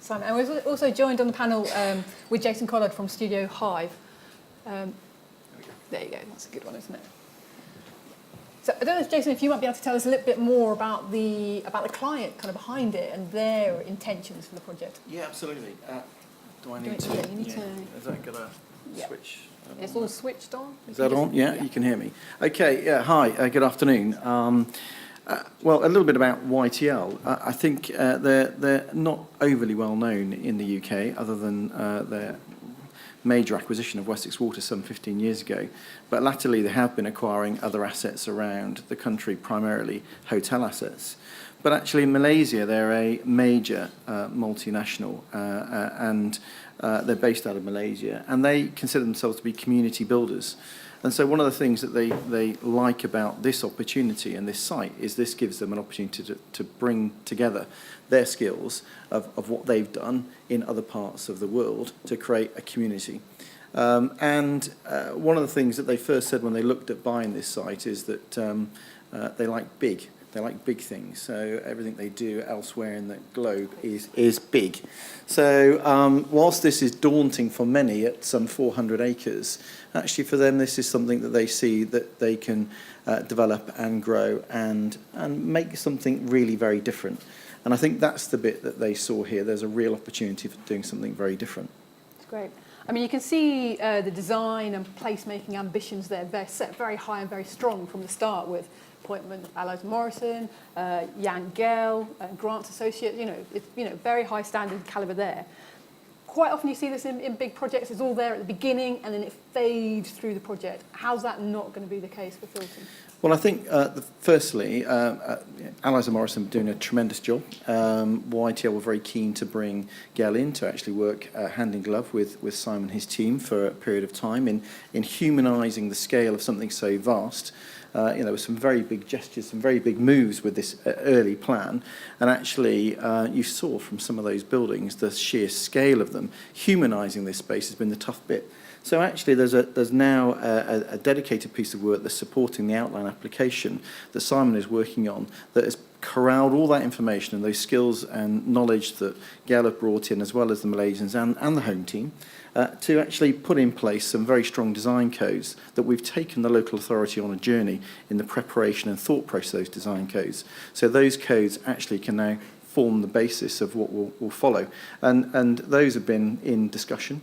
Simon. And we're also joined on the panel with Jason Collard from Studio HIVE. There you go, that's a good one, isn't it? So I don't know, Jason, if you might be able to tell us a little bit more about the client kind of behind it and their intentions for the project. Yeah, absolutely. Do I need to? Yeah, you need to. Is that going to switch? It's all switched on. Is that on? Yeah, you can hear me. Okay, yeah, hi, good afternoon. Well, a little bit about YTL. I think they're not overly well known in the UK, other than their major acquisition of Wessex Water some 15 years ago. But latterly, they have been acquiring other assets around the country, primarily hotel assets. But actually, in Malaysia, they're a major multinational, and they're based out of Malaysia, and they consider themselves to be community builders. And so one of the things that they like about this opportunity and this site is this gives them an opportunity to bring together their skills of what they've done in other parts of the world to create a community. And one of the things that they first said when they looked at buying this site is that they like big. They like big things, so everything they do elsewhere in the globe is big. So whilst this is daunting for many at some 400 acres, actually for them this is something that they see that they can develop and grow and make something really very different. And I think that's the bit that they saw here. There's a real opportunity for doing something very different. That's great. I mean, you can see the design and placemaking ambitions there. They're set very high and very strong from the start with appointment of Allies Morrison, Jan Gell, Grant's Associates, it's very high standard calibre there. Quite often you see this in big projects, it's all there at the beginning and then it fades through the project. How's that not going to be the case for Filton? Well, I think, firstly, Allies Morrison are doing a tremendous job. YTL were very keen to bring Gell in to actually work hand in glove with Simon and his team for a period of time in humanising the scale of something so vast. There were some very big gestures, some very big moves with this early plan. And actually, you saw from some of those buildings the sheer scale of them. Humanising this space has been the tough bit. So actually, there's now a dedicated piece of work that's supporting the outline application that Simon is working on that has corralled all that information and those skills and knowledge that Gell have brought in, as well as the Malaysians and the home team, to actually put in place some very strong design codes that we've taken the local authority on a journey in the preparation and thought process of those design codes. So those codes actually can now form the basis of what will follow. And those have been in discussion.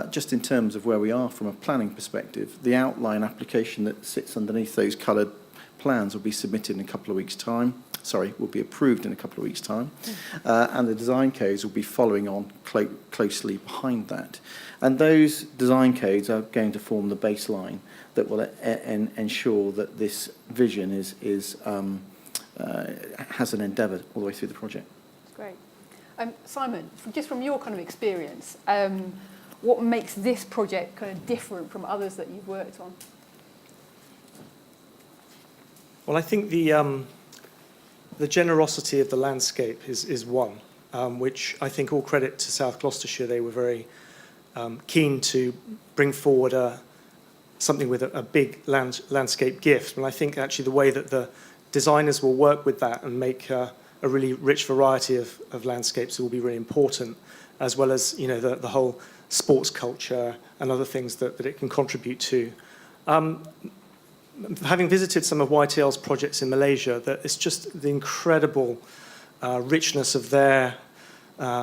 Just in terms of where we are from a planning perspective, the outline application that sits underneath those coloured plans will be submitted in a couple of weeks' time. Will be approved in a couple of weeks' time. And the design codes will be following on closely behind that. And those design codes are going to form the baseline that will ensure that this vision has an endeavour all the way through the project. That's great. Simon, just from your kind of experience, what makes this project kind of different from others that you've worked on? Well, I think the generosity of the landscape is one, which I think all credit to South Gloucestershire. They were very keen to bring forward something with a big landscape gift. And I think actually the way that the designers will work with that and make a really rich variety of landscapes will be really important, as well as the whole sports culture and other things that it can contribute to. Having visited some of YTL's projects in Malaysia, that it's just the incredible richness of their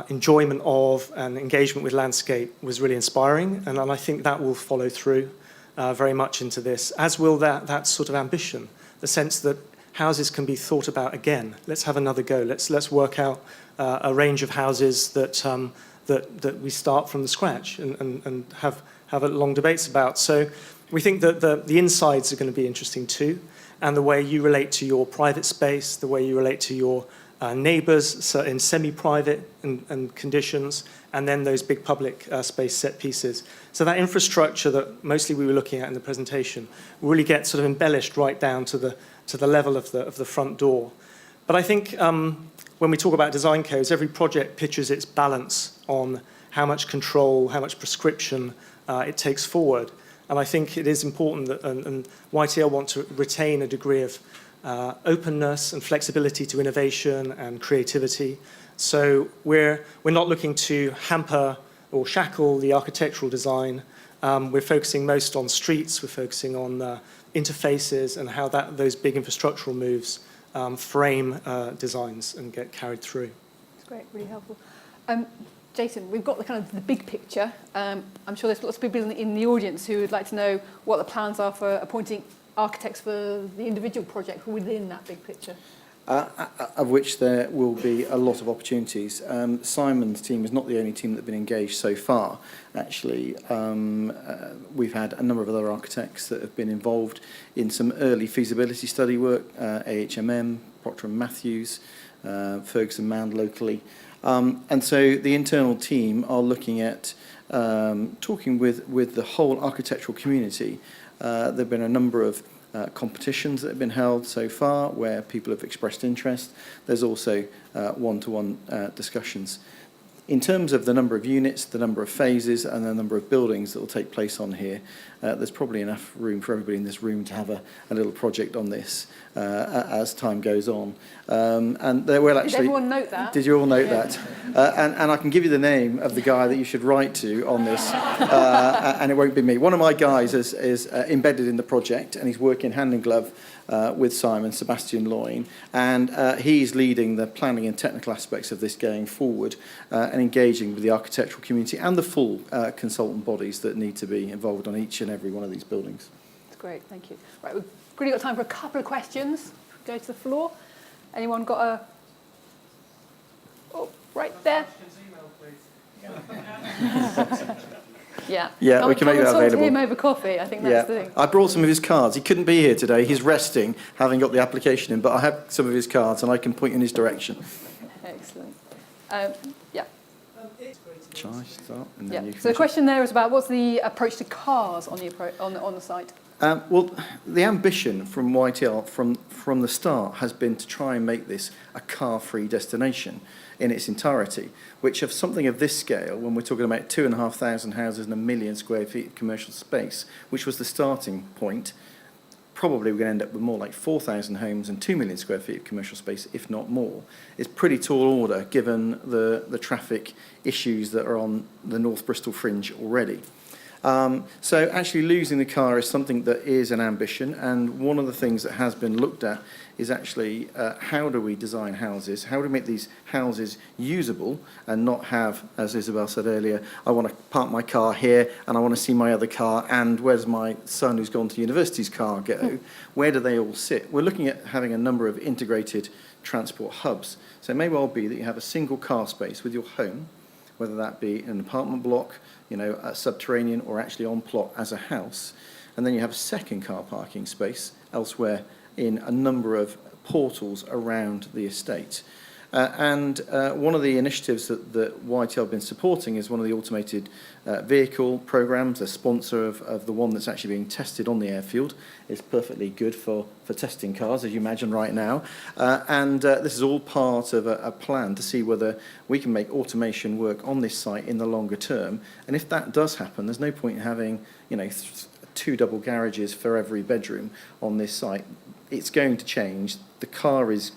enjoyment of and engagement with landscape was really inspiring, and I think that will follow through very much into this, as will that sort of ambition, the sense that houses can be thought about again. Let's have another go. Let's work out a range of houses that we start from the scratch and have long debates about. So we think that the insides are going to be interesting too, and the way you relate to your private space, the way you relate to your neighbours, so in semi-private and conditions, and then those big public space set pieces. So that infrastructure that mostly we were looking at in the presentation will really get sort of embellished right down to the level of the front door. But I think when we talk about design codes, every project pitches its balance on how much control, how much prescription it takes forward. And I think it is important that and YTL want to retain a degree of openness and flexibility to innovation and creativity, So we're not looking to hamper or shackle the architectural design. We're focusing most on streets. We're focusing on interfaces and how those big infrastructural moves frame designs and get carried through. That's great, really helpful. Jason, we've got the big picture. I'm sure there's lots of people in the audience who would like to know what the plans are for appointing architects for the individual project within that big picture. Of which there will be a lot of opportunities. Simon's team is not the only team that have been engaged so far. Actually, we've had a number of other architects that have been involved in some early feasibility study work, AHMM, Procter & Matthews, Ferguson Mound locally. And so the internal team are looking at talking with the whole architectural community. There have been a number of competitions that have been held so far where people have expressed interest. There's also one-to-one discussions. In terms of the number of units, the number of phases and the number of buildings that will take place on here, there's probably enough room for everybody in this room to have a little project on this as time goes on. And there will actually... Did everyone note that? Did you all note that? And I can give you the name of the guy that you should write to on this, and it won't be me. One of my guys is embedded in the project, and he's working hand in glove with Simon, Sebastian Loyne, and he's leading the planning and technical aspects of this going forward and engaging with the architectural community and the full consultant bodies that need to be involved on each and every one of these buildings. That's great, thank you. Right, we've really got time for a couple of questions. Go to the floor. Anyone got a... Oh, right there. Yeah, we can make that talk available. to him over coffee, I think that's the thing. I brought some of his cards. He couldn't be here today. He's resting, having got the application in, but I have some of his cards and I can point in his direction. Excellent. Yeah. Shall I start? And then Yeah. you So the finish? question there is about what's the approach to cars on the site? Well, the ambition from YTL from the start has been to try and make this a car-free destination in its entirety, which of something of this scale, when we're talking about 2,500 houses and 1 million square feet of commercial space, which was the starting point, probably we're going to end up with more like 4,000 homes and 2 million square feet of commercial space, if not more. It's pretty tall order given the traffic issues that are on the North Bristol fringe already. So actually losing the car is something that is an ambition, and one of the things that has been looked at is actually how do we design houses, how do we make these houses usable and not have, as Isabel said earlier, I want to park my car here and I want to see my other car, and where's my son who's gone to university's car go? Where do they all sit? We're looking at having a number of integrated transport hubs. So it may well be that you have a single car space with your home, whether that be an apartment block, a subterranean, or actually on plot as a house. And then you have a second car parking space elsewhere in a number of portals around the estate. And one of the initiatives that YTL have been supporting is one of the automated vehicle programs. The sponsor of the one that's actually being tested on the airfield is perfectly good for testing cars, as you imagine right now. And this is all part of a plan to see whether we can make automation work on this site in the longer term. And if that does happen, there's no point in having, 2 double garages for every bedroom on this site. It's going to change. The car is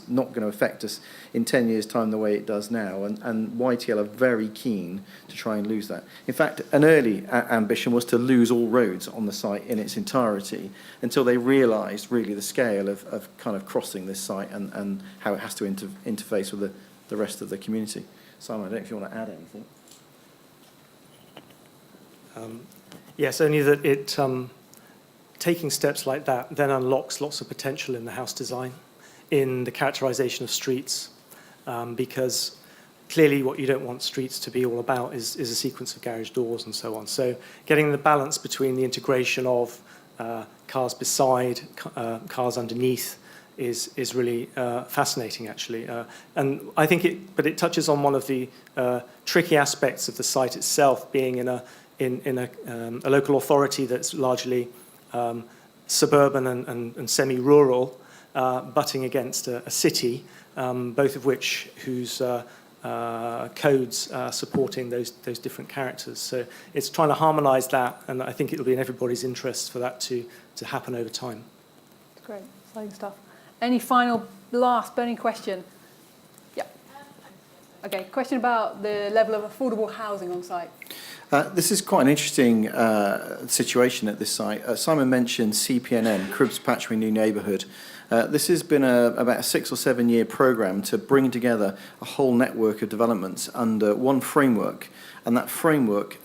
not going to affect us in 10 years' time the way it does now, and YTL are very keen to try and lose that. In fact, an early ambition was to lose all roads on the site in its entirety until they realised really the scale of kind of crossing this site and how it has to interface with the rest of the community. Simon, I don't know if you want to add anything. Yes, only that it... taking steps like that then unlocks lots of potential in the house design, in the characterisation of streets, because clearly what you don't want streets to be all about is a sequence of garage doors and so on. So getting the balance between the integration of cars beside, cars underneath is really fascinating, actually. And I think it touches on one of the tricky aspects of the site itself, being in a local authority that's largely suburban and semi-rural, butting against a city, both of whose codes supporting those different characters. So it's trying to harmonise that, and I think it'll be in everybody's interest for that to happen over time. That's great, exciting stuff. Any final, last burning question? Yeah. Okay, question about the level of affordable housing on site. This is quite an interesting situation at this site. Simon mentioned CPNN, Cribs Patchway New Neighbourhood. This has been about a 6 or 7 year programme to bring together a whole network of developments under one framework, and that framework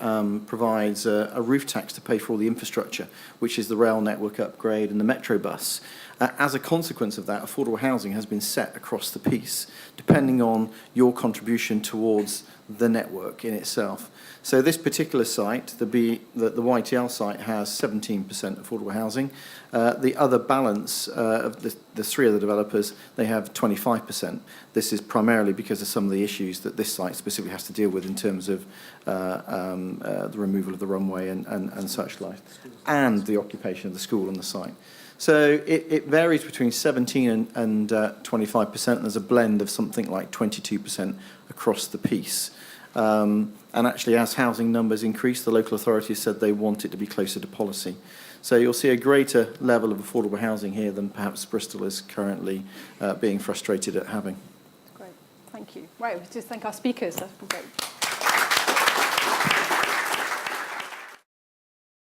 provides a roof tax to pay for all the infrastructure, which is the rail network upgrade and the metro bus. As a consequence of that, affordable housing has been set across the piece, depending on your contribution towards the network in itself. So this particular site, the YTL site, has 17% affordable housing. The other balance of the three other developers, they have 25%. This is primarily because of some of the issues that this site specifically has to deal with in terms of the removal of the runway and such like, and the occupation of the school on the site. So it varies between 17 and 25%, and there's a blend of something like 22% across the piece. And actually, as housing numbers increase, the local authorities said they want it to be closer to policy. So you'll see a greater level of affordable housing here than perhaps Bristol is currently being frustrated at having. Great, thank you. Right, let's just thank our speakers. That's been great.